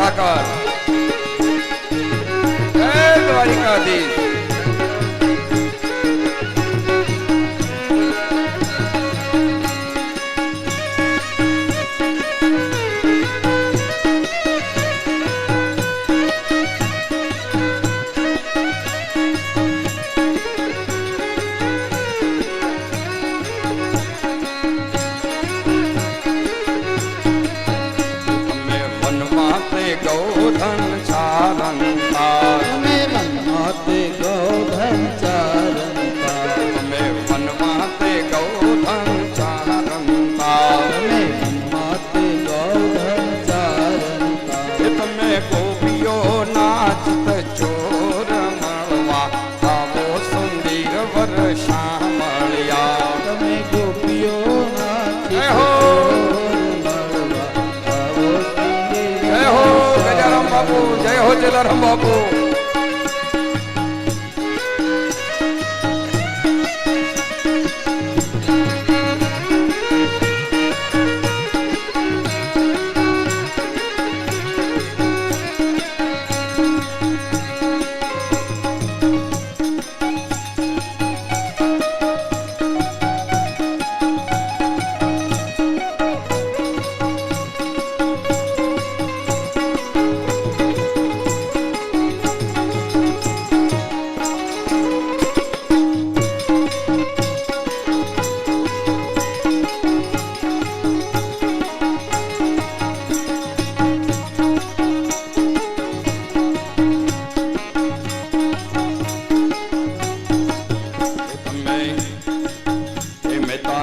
ઠાકર જય દ્વારિકાધીશ ગૌધન ચારણતા તમે વનમાતે ગૌધન ચારણતા તમે વનમાતે ગૌધન ચારણતા તમે વનમાતે ગૌધન ચારણતા તમે ગોપીઓ નાચત ચોર મળવા આવો સુંદર વર્ષા મળ્યા તમે ગોપીઓ જય હો બાપુ જય હો જલારામ બાપુ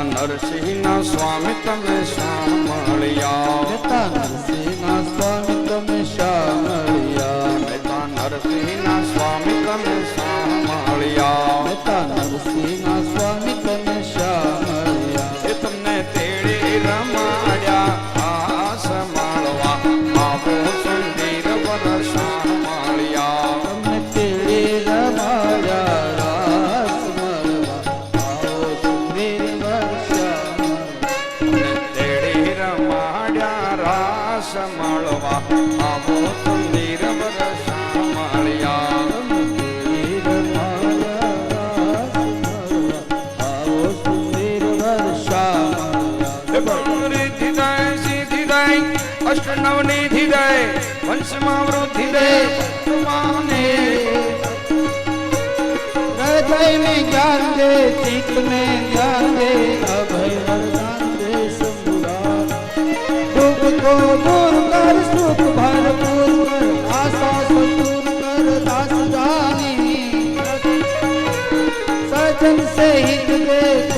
નરસિંહના સ્વામી તમે સાંભળ્યા મેતા નરસિંહના સ્વામી તમે સાંભળ્યા મેતા નરસિંહના સ્વામી તમે સાંભળ્યા મેતા નરસિંહના સ્વામી તમે સાંભળ્યા એ તમને તેડે રમાડ્યા આસ માળવા આવો સુંદર વર્ષા મળ્યા તમને તેડે રમાડ્યા રાસ મળવા આવો સુંદર વર્ષા તેડે રમાડ્યા રાસ મળવા આવો સુંદર વર્ષા મળ્યા અષ્ટનવનિધિ દે વંશમાં વૃદ્ધિ દે માને હૃદય में ज्ञान दे चित्त में ज्ञान दे अभय वरदान दे शंभुरा दुख को दूर कर सुख भरपूर कर आशा संतूर कर दास जानी सजन से हित दे